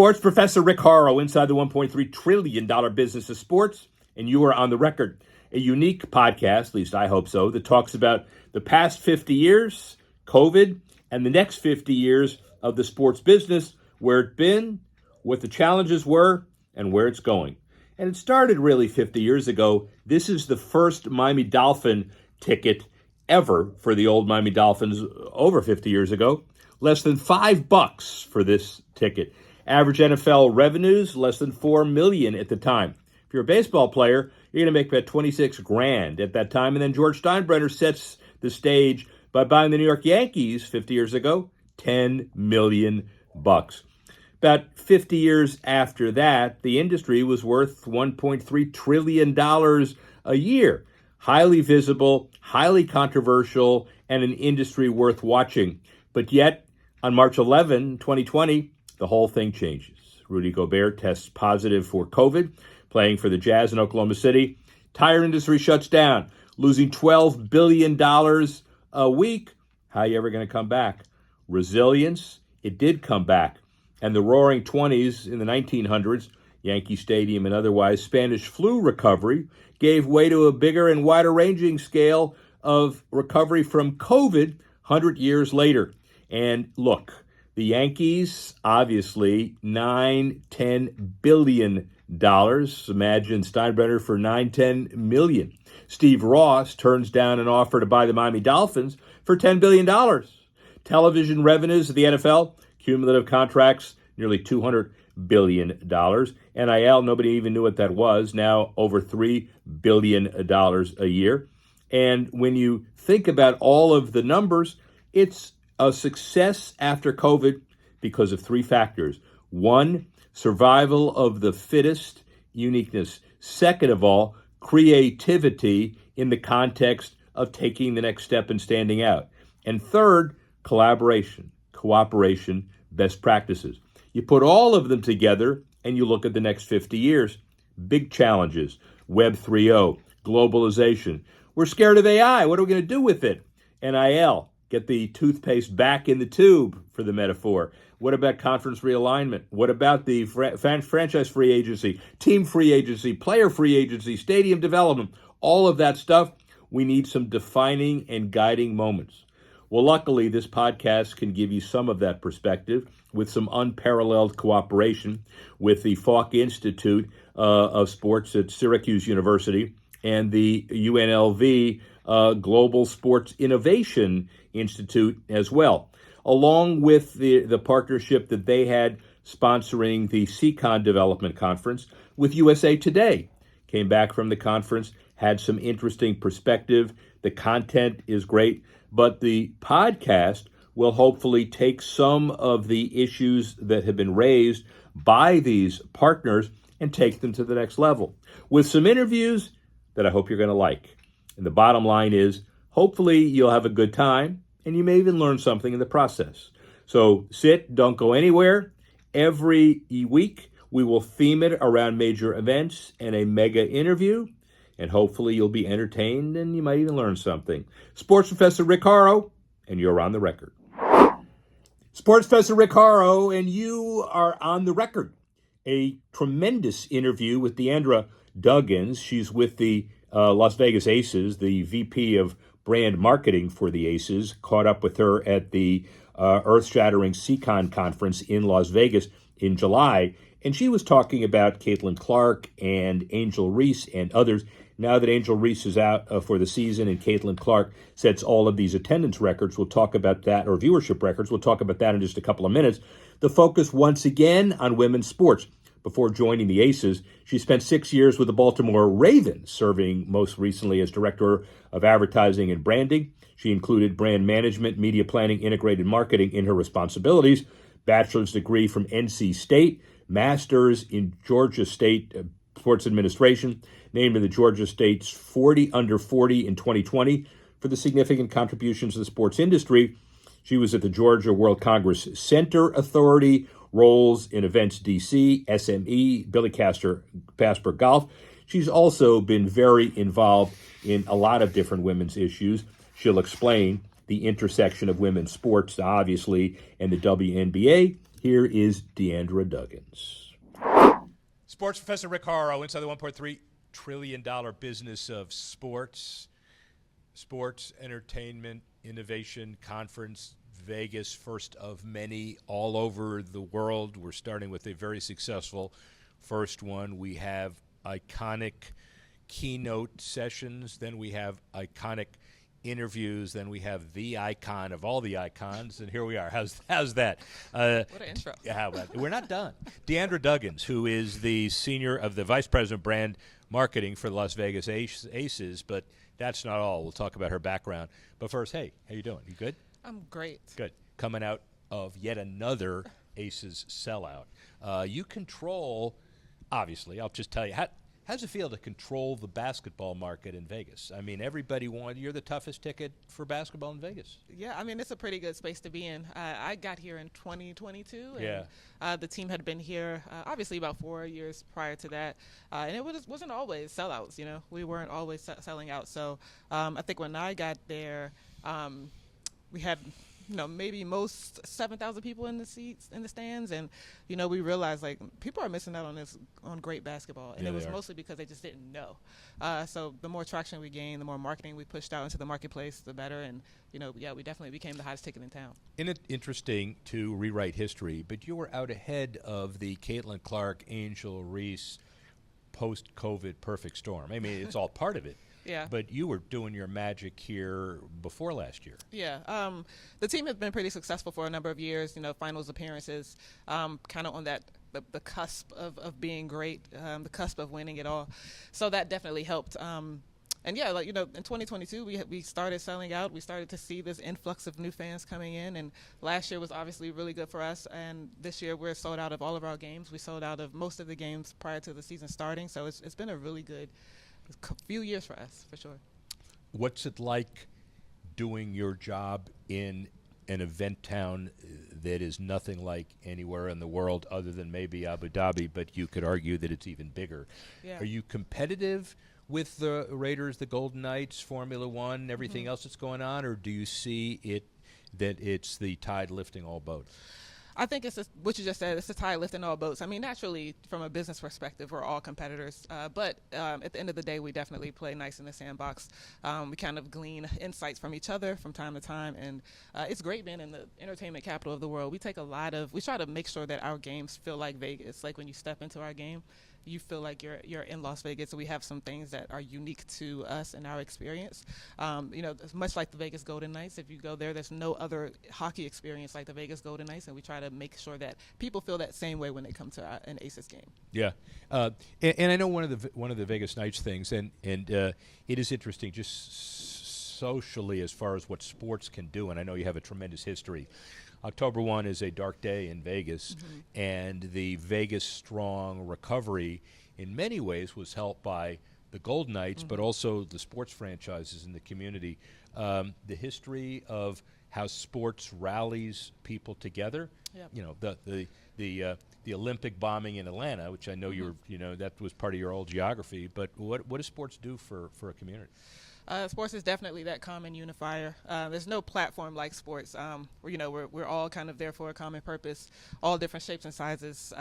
Sports Professor Rick Horrow inside the $1.3 trillion business of sports, and you are on the record. A unique podcast, at least I hope so, that talks about the past 50 years, COVID, and the next 50 years of the sports business, where it's been, what the challenges were, and where it's going. And it started really 50 years ago. This is the first Miami Dolphin ticket ever for the old Miami Dolphins over 50 years ago. Less than $5 for this ticket. Average NFL revenues, less than $4 million at the time. If you're a baseball player, you're going to make about $26,000 at that time. And then George Steinbrenner sets the stage by buying the New York Yankees 50 years ago, $10 million. About 50 years after that, the industry was worth $1.3 trillion a year. Highly visible, highly controversial, and an industry worth watching. But yet, on March 11, 2020, the whole thing changes. Rudy Gobert tests positive for COVID, playing for the Jazz in Oklahoma City. Tire industry shuts down, losing $12 billion a week. How are you ever going to come back? Resilience, it did come back. And the roaring 20s in the 1900s, Yankee Stadium and otherwise, Spanish flu recovery gave way to a bigger and wider-ranging scale of recovery from COVID 100 years later. And look, the Yankees, obviously, $9-10 billion. Imagine Steinbrenner for $9-10 million. Steve Ross turns down an offer to buy the Miami Dolphins for $10 billion. Television revenues of the NFL, cumulative contracts, nearly $200 billion. NIL, nobody even knew what that was, now over $3 billion a year. And when you think about all of the numbers, it's a success after COVID because of three factors. One, survival of the fittest, uniqueness. Second of all, creativity in the context of taking the next step and standing out. And third, collaboration, cooperation, best practices. You put all of them together and you look at the next 50 years. Big challenges, Web 3.0, globalization. We're scared of AI. What are we going to do with it? NIL. Get the toothpaste back in the tube, for the metaphor. What about conference realignment? What about the franchise free agency, team free agency, player free agency, stadium development? All of that stuff, we need some defining and guiding moments. Well, luckily, this podcast can give you some of that perspective with some unparalleled cooperation with the Falk Institute of Sports at Syracuse University and the UNLV Global Sports Innovation Institute as well, along with the partnership that they had sponsoring the SEICon Development Conference with USA Today. Came back from the conference, had some interesting perspective. The content is great, but the podcast will hopefully take some of the issues that have been raised by these partners and take them to the next level with some interviews that I hope you're going to like. And the bottom line is, hopefully you'll have a good time, and you may even learn something in the process. So sit, don't go anywhere. Every week, we will theme it around major events and a mega interview, and hopefully you'll be entertained and you might even learn something. Sports Professor Rick Horrow, and you're on the record. Sports Professor Rick Horrow, and you are on the record. A tremendous interview with Deandra Duggans. She's with the Las Vegas Aces, the VP of brand marketing for the Aces. Caught up with her at the earth-shattering SEICon conference in Las Vegas in July, and she was talking about Caitlin Clark and Angel Reese and others. Now that Angel Reese is out for the season and Caitlin Clark sets all of these attendance records, we'll talk about that, or viewership records. We'll talk about that in just a couple of minutes. The focus once again on women's sports. Before joining the Aces, she spent 6 years with the Baltimore Ravens, serving most recently as Director of Advertising and Branding. She included brand management, media planning, integrated marketing in her responsibilities. Bachelor's degree from NC State, master's in Georgia State Sports Administration, named in the Georgia State's 40 under 40 in 2020 for the significant contributions to the sports industry. She was at the Georgia World Congress Center Authority, roles in Events DC, SME, Billy Casper Golf. She's also been very involved in a lot of different women's issues. She'll explain the intersection of women's sports, obviously, and the WNBA, Here is Deandra Duggans. Sports Professor Rick Horrow, inside the $1.3 trillion business of sports, entertainment, innovation, conference, Vegas, first of many all over the world. We're starting with a very successful first one. We have iconic keynote sessions, then we have iconic interviews, then we have the icon of all the icons, and here we are. How's that? What an intro. We're not done. Deandra Duggans, who is the vice president of brand marketing for the Las Vegas Aces, but that's not all. We'll talk about her background. But first, hey, how you doing? You good? I'm great. Good. Coming out of yet another Aces sellout. You control, obviously, I'll just tell you, how does it feel to control the basketball market in Vegas? I mean, everybody you're the toughest ticket for basketball in Vegas. Yeah, I mean, it's a pretty good space to be in. I got here in 2022, and yeah. The team had been here, obviously, about 4 years prior to that, and it wasn't always sellouts, you know. We weren't always selling out. So I think when I got there, we had, you know, maybe most 7,000 people in the seats, in the stands, and, you know, we realized, like, people are missing out on great basketball, and it was mostly because they just didn't know. So the more traction we gained, the more marketing we pushed out into the marketplace, the better, and, you know, yeah, we definitely became the hottest ticket in town. Isn't it interesting to rewrite history, but you were out ahead of the Caitlin Clark, Angel Reese post-COVID perfect storm. I mean, it's all part of it. Yeah. But you were doing your magic here before last year. Yeah. The team has been pretty successful for a number of years, you know, finals appearances, kind of on that the cusp of being great, the cusp of winning it all. So that definitely helped. And, yeah, like, you know, in 2022, we started selling out. We started to see this influx of new fans coming in. And last year was obviously really good for us. And this year we're sold out of all of our games. We sold out of most of the games prior to the season starting. So it's been a really good few years for us, for sure. What's it like doing your job in an event town that is nothing like anywhere in the world other than maybe Abu Dhabi, but you could argue that it's even bigger? Yeah. Are you competitive with the Raiders, the Golden Knights, Formula One, everything else that's going on, or do you see it that it's the tide lifting all boats? I think it's what you just said. It's the tide lifting all boats. I mean, naturally, from a business perspective, we're all competitors. But at the end of the day, we definitely play nice in the sandbox. We kind of glean insights from each other from time to time. And it's great being in the entertainment capital of the world. We try to make sure that our games feel like Vegas. Like when you step into our game, you feel like you're in Las Vegas. So we have some things that are unique to us and our experience. You know, much like the Vegas Golden Knights, if you go there, there's no other hockey experience like the Vegas Golden Knights, and we try to make sure that people feel that same way when they come to an Aces game. Yeah, and I know one of the Vegas Knights things, and it is interesting just socially as far as what sports can do, and I know you have a tremendous history. October 1 is a dark day in Vegas, and the Vegas strong recovery in many ways was helped by the Golden Knights, but also the sports franchises in the community. The history of how sports rallies people together. Yep. You know, the Olympic bombing in Atlanta, which I know that was part of your old geography. But what does sports do for a community? Sports is definitely that common unifier. There's no platform like sports. We're all kind of there for a common purpose, all different shapes and sizes,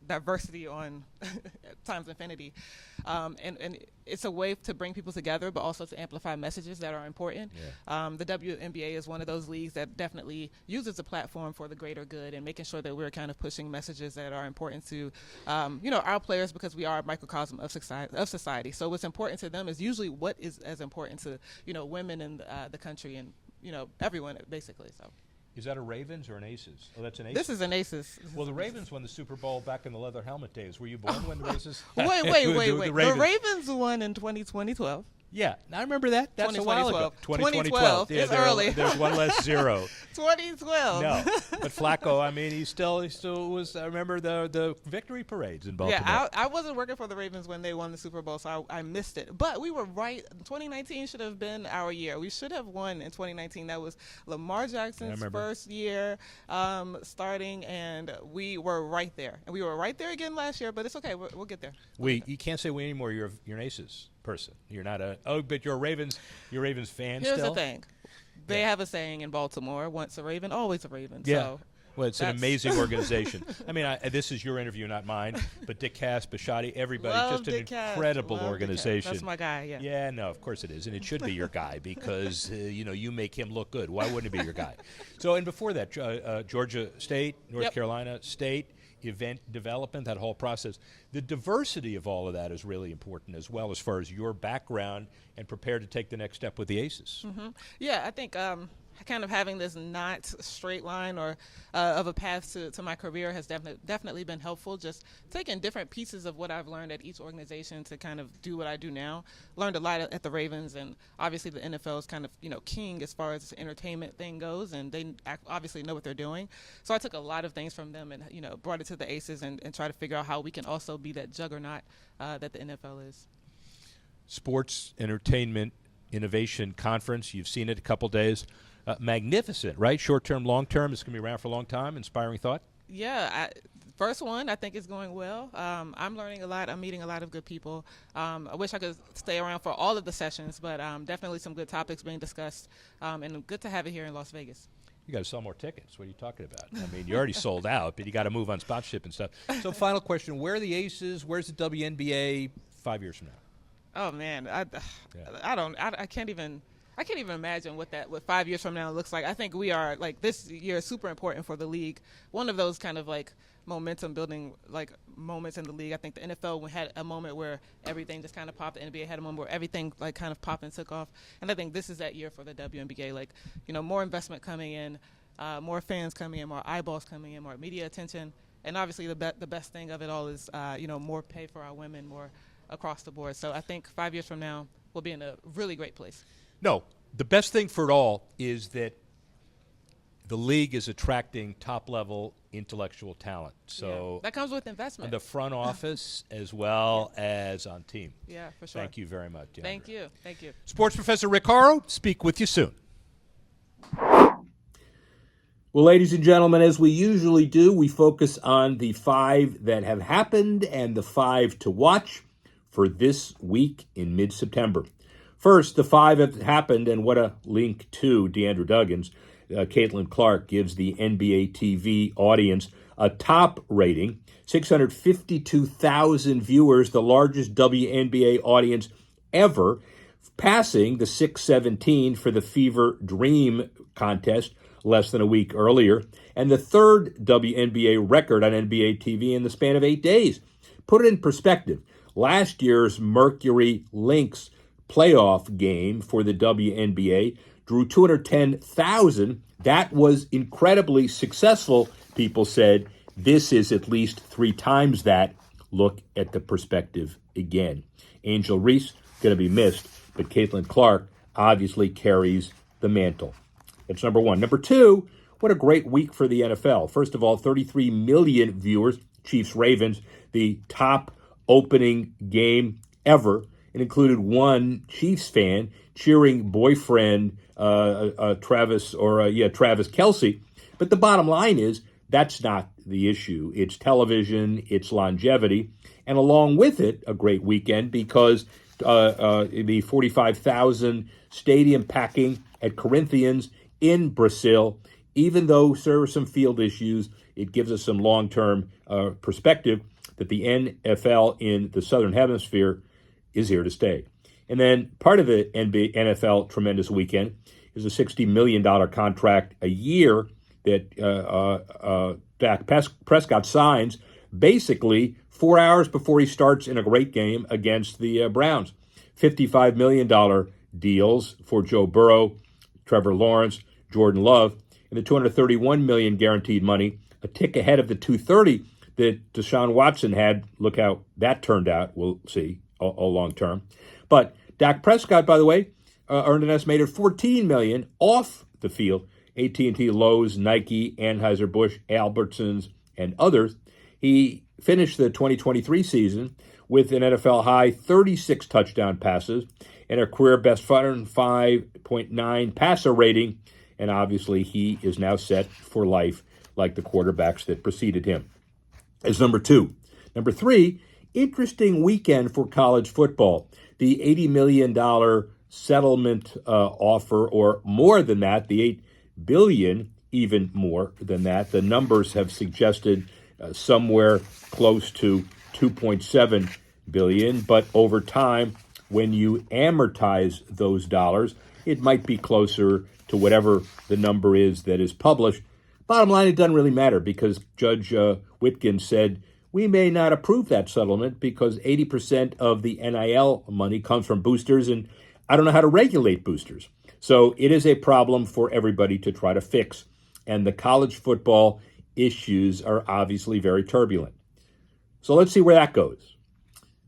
diversity on times infinity. And it's a way to bring people together, but also to amplify messages that are important. Yeah. The WNBA is one of those leagues that definitely uses the platform for the greater good and making sure that we're kind of pushing messages that are important to, our players, because we are a microcosm of society. So what's important to them is usually what is as important to, women in the country and, everyone basically. So. Is that a Ravens or an Aces? Oh, that's an Aces. This is an Aces. Well, the Ravens won the Super Bowl back in the leather helmet days. Were you born when the Aces? Wait. The Ravens won in 2012. Yeah, I remember that. That's a while ago. 2012. Yeah, it's early. There's one less zero. 2012. No, but Flacco, I mean, he still was. I remember the victory parades in Baltimore. Yeah, I wasn't working for the Ravens when they won the Super Bowl, so I missed it. But we were right. 2019 should have been our year. We should have won in 2019. That was Lamar Jackson's first year starting, and we were right there. And we were right there again last year, but it's okay. We'll get there. You can't say we anymore. You're an Aces person. You're not but you're a Ravens fan. Here's still? the thing. They have a saying in Baltimore: once a Raven, always a Raven. Yeah. So Well, it's an amazing organization. I mean, this is your interview, not mine, but Dick Cass, Bisciotti, everybody, just an incredible organization. That's my guy, yeah. Yeah, no, of course it is, and it should be your guy because, you make him look good. Why wouldn't it be your guy? So, and before that, Georgia State, North Carolina State, event development, that whole process. The diversity of all of that is really important as well as far as your background and prepared to take the next step with the Aces. Mm-hmm. Yeah, I think kind of having this not straight line or of a path to my career has definitely been helpful. Just taking different pieces of what I've learned at each organization to kind of do what I do now. Learned a lot at the Ravens, and obviously the NFL is kind of king as far as the entertainment thing goes, and they obviously know what they're doing. So I took a lot of things from them and brought it to the Aces and try to figure out how we can also be that juggernaut that the NFL is. Sports Entertainment Innovation Conference. You've seen it a couple days. Magnificent, right? Short-term, long-term. It's going to be around for a long time. Inspiring thought? Yeah. First one, I think is going well. I'm learning a lot. I'm meeting a lot of good people. I wish I could stay around for all of the sessions, but definitely some good topics being discussed, and good to have it here in Las Vegas. You got to sell more tickets. What are you talking about? I mean, you already sold out, but you got to move on sponsorship and stuff. So final question, where are the Aces? Where's the WNBA 5 years from now? Oh, man. I can't even imagine what 5 years from now looks like. I think we are, this year is super important for the league. One of those kind of momentum building moments in the league. I think the NFL had a moment where everything just kind of popped. The NBA had a moment where everything kind of popped and took off. And I think this is that year for the WNBA. More investment coming in, more fans coming in, more eyeballs coming in, more media attention. And obviously the best thing of it all is, more pay for our women, more across the board. So I think 5 years from now we'll be in a really great place. No, the best thing for it all is that the league is attracting top-level intellectual talent. So that comes with investment. In the front office as well as on team. Yeah, for sure. Thank you very much, Deandra. Thank you. Thank you. Sports Professor Rick Horrow, speak with you soon. Well, ladies and gentlemen, as we usually do, we focus on the 5 that have happened and the 5 to watch for this week in mid-September. First, the 5 have happened, and what a link to Deandra Duggans. Caitlin Clark gives the NBA TV audience a top rating, 652,000 viewers, the largest WNBA audience ever, passing the 617 for the Fever Dream contest less than a week earlier, and the third WNBA record on NBA TV in the span of 8 days. Put it in perspective. Last year's Mercury Lynx playoff game for the WNBA drew 210,000. That was incredibly successful, people said. This is at least 3 times that. Look at the perspective again. Angel Reese, going to be missed, but Caitlin Clark obviously carries the mantle. That's number 1. Number 2, what a great week for the NFL. First of all, 33 million viewers, Chiefs-Ravens, the top opening game ever. It included one Chiefs fan cheering boyfriend Travis Kelce. But the bottom line is that's not the issue. It's television, it's longevity, and along with it, a great weekend because the 45,000 stadium packing at Corinthians in Brazil. Even though there were some field issues, it gives us some long-term perspective that the NFL in the Southern Hemisphere is here to stay. And then part of the NFL tremendous weekend is a $60 million contract a year that Dak Prescott signs basically 4 hours before he starts in a great game against the Browns. $55 million deals for Joe Burrow, Trevor Lawrence, Jordan Love, and the $231 million guaranteed money, a tick ahead of the $230 that Deshaun Watson had. Look how that turned out. We'll see all long term. But Dak Prescott, by the way, earned an estimated $14 million off the field. AT&T, Lowe's, Nike, Anheuser-Busch, Albertsons, and others. He finished the 2023 season with an NFL high 36 touchdown passes and a career best 5.9 passer rating. And obviously, he is now set for life like the quarterbacks that preceded him. As number 2. Number 3, interesting weekend for college football. The $80 million settlement offer, or more than that, the $8 billion, even more than that. The numbers have suggested somewhere close to 2.7 billion, but over time, when you amortize those dollars, it might be closer to whatever the number is that is published. Bottom line, it doesn't really matter because Judge Whitkin said, we may not approve that settlement because 80% of the NIL money comes from boosters, and I don't know how to regulate boosters. So it is a problem for everybody to try to fix. And the college football issues are obviously very turbulent. So let's see where that goes.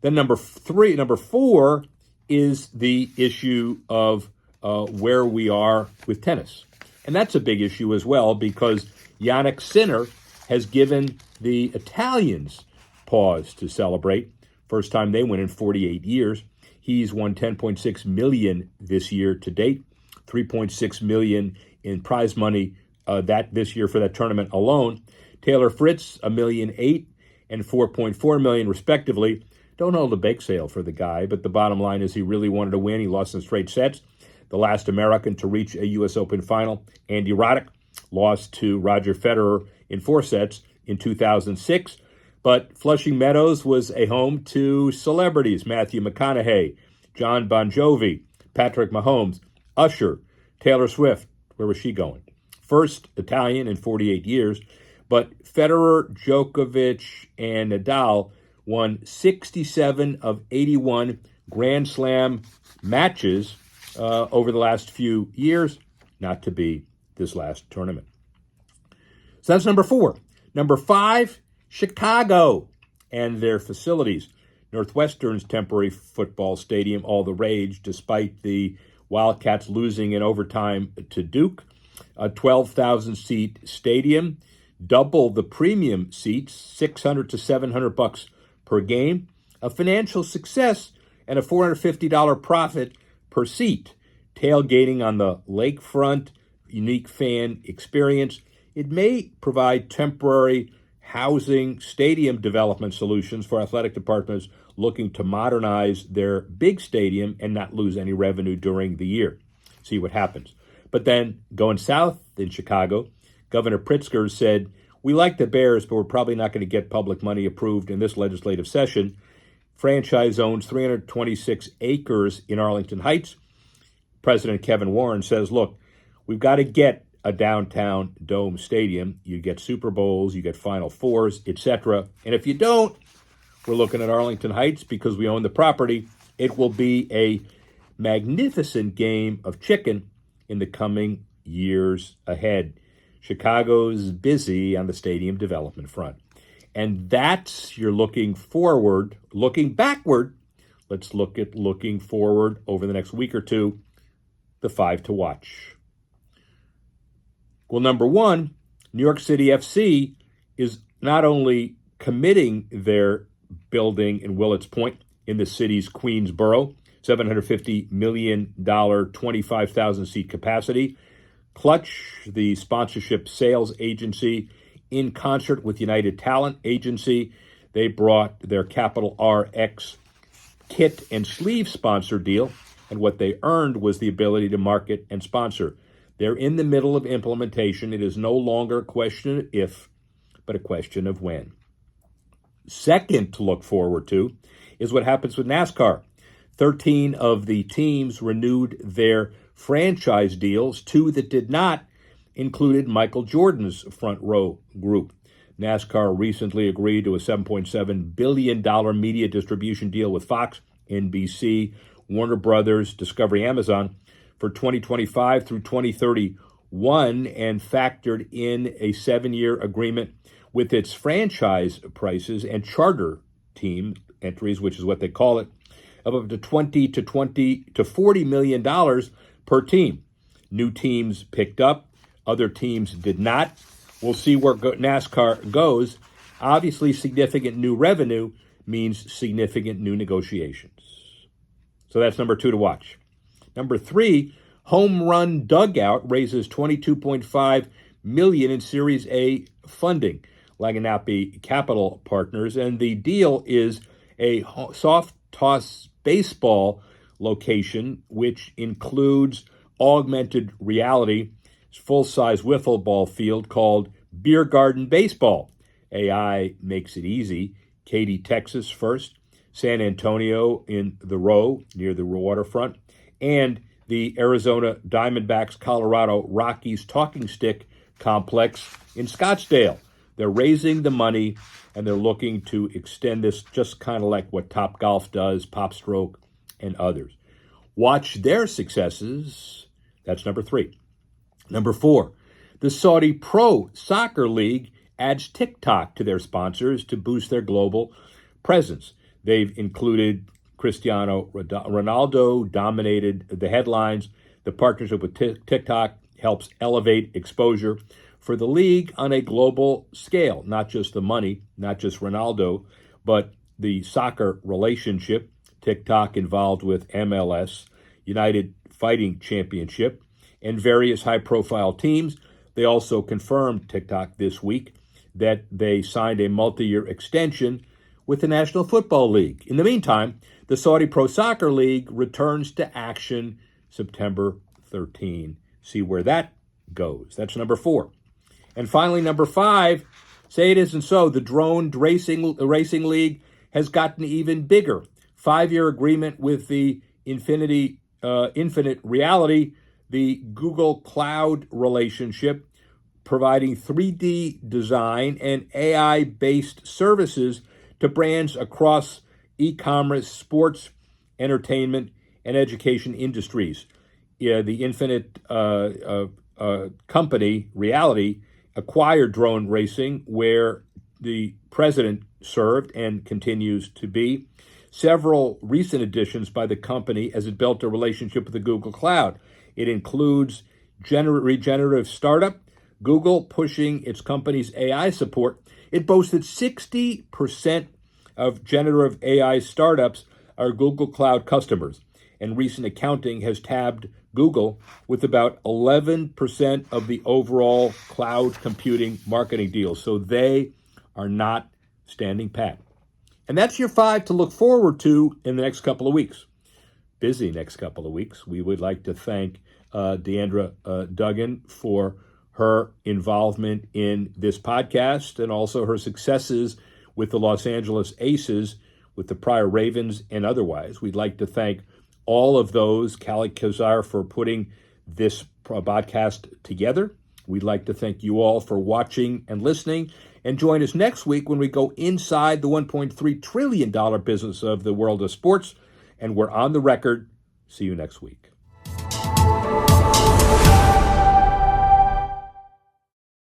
Then number four is the issue of where we are with tennis. And that's a big issue as well because Jannik Sinner has given the Italians pause to celebrate. First time they win in 48 years. He's won $10.6 million this year to date, $3.6 million in prize money that this year for that tournament alone. Taylor Fritz, $1.8 million and $4.4 million respectively. Don't hold a bake sale for the guy, but the bottom line is he really wanted to win. He lost in straight sets. The last American to reach a U.S. Open final, Andy Roddick, lost to Roger Federer in 4 sets in 2006. But Flushing Meadows was a home to celebrities, Matthew McConaughey, John Bon Jovi, Patrick Mahomes, Usher, Taylor Swift. Where was she going? First Italian in 48 years. But Federer, Djokovic, and Nadal won 67 of 81 Grand Slam matches over the last few years, not to be this last tournament. So that's number four. Number five, Chicago and their facilities. Northwestern's temporary football stadium, all the rage, despite the Wildcats losing in overtime to Duke. A 12,000-seat stadium, double the premium seats, $600 to $700 per game. A financial success and a $450 profit per seat. Tailgating on the lakefront, unique fan experience. It may provide temporary housing stadium development solutions for athletic departments looking to modernize their big stadium and not lose any revenue during the year. See what happens. But then going south in Chicago, Governor Pritzker said, we like the Bears, but we're probably not going to get public money approved in this legislative session. Franchise owns 326 acres in Arlington Heights. President Kevin Warren says, look, we've got to get a downtown dome stadium. You get Super Bowls, you get Final Fours, etc. And if you don't, we're looking at Arlington Heights because we own the property. It will be a magnificent game of chicken in the coming years ahead. Chicago's busy on the stadium development front. And that's you're looking forward. Looking backward, let's look at looking forward over the next week or two, the 5 to watch. Well, number one, New York City FC is not only committing their building in Willets Point in the city's Queensboro, $750 million, 25,000-seat capacity. Clutch, the sponsorship sales agency, in concert with United Talent Agency, they brought their Capital RX kit and sleeve sponsor deal, and what they earned was the ability to market and sponsor. They're in the middle of implementation. It is no longer a question of if, but a question of when. Second to look forward to is what happens with NASCAR. 13 of the teams renewed their franchise deals. 2 that did not included Michael Jordan's front row group. NASCAR recently agreed to a $7.7 billion media distribution deal with Fox, NBC, Warner Brothers, Discovery, Amazon for 2025 through 2031 and factored in a 7-year agreement with its franchise prices and charter team entries, which is what they call it, of up to $20 to $40 million per team. New teams picked up, other teams did not. We'll see where NASCAR goes. Obviously, significant new revenue means significant new negotiations. So that's number 2 to watch. Number 3, Home Run Dugout raises $22.5 million in Series A funding. Laganapi Capital Partners, and the deal is a soft toss baseball location, which includes augmented reality, full-size wiffle ball field called Beer Garden Baseball. AI makes it easy. Katy, Texas first, San Antonio in the Row near the waterfront, and the Arizona Diamondbacks Colorado Rockies Talking Stick Complex in Scottsdale. They're raising the money and they're looking to extend this just kind of like what Topgolf does, PopStroke, and others. Watch their successes. That's number 3. Number 4, the Saudi Pro Soccer League adds TikTok to their sponsors to boost their global presence. They've included Cristiano Ronaldo, dominated the headlines. The partnership with TikTok helps elevate exposure for the league on a global scale, not just the money, not just Ronaldo, but the soccer relationship. TikTok involved with MLS, United Fighting Championship, and various high-profile teams. They also confirmed, TikTok, this week that they signed a multi-year extension with the National Football League. In the meantime, the Saudi Pro Soccer League returns to action September 13. See where that goes. That's number 4. And finally, number 5, say it isn't so, the Drone Racing League has gotten even bigger. 5-year agreement with the Infinite Reality, the Google Cloud relationship, providing 3D design and AI-based services to brands across e-commerce, sports, entertainment, and education industries. The Infinite company, Reality, acquired Drone Racing, where the president served and continues to be. Several recent additions by the company as it built a relationship with the Google Cloud. It includes regenerative startup, Google pushing its company's AI support. It boasts that 60% of generative AI startups are Google Cloud customers, and recent accounting has tabbed Google with about 11% of the overall cloud computing marketing deals. So they are not standing pat. And that's your 5 to look forward to in the next couple of weeks. Busy next couple of weeks. We would like to thank Deandra Duggans for her involvement in this podcast and also her successes with the Los Angeles Aces, with the prior Ravens and otherwise. We'd like to thank all of those, Callie Kazar, for putting this podcast together. We'd like to thank you all for watching and listening, and join us next week when we go inside the $1.3 trillion business of the world of sports, and we're on the record. See you next week.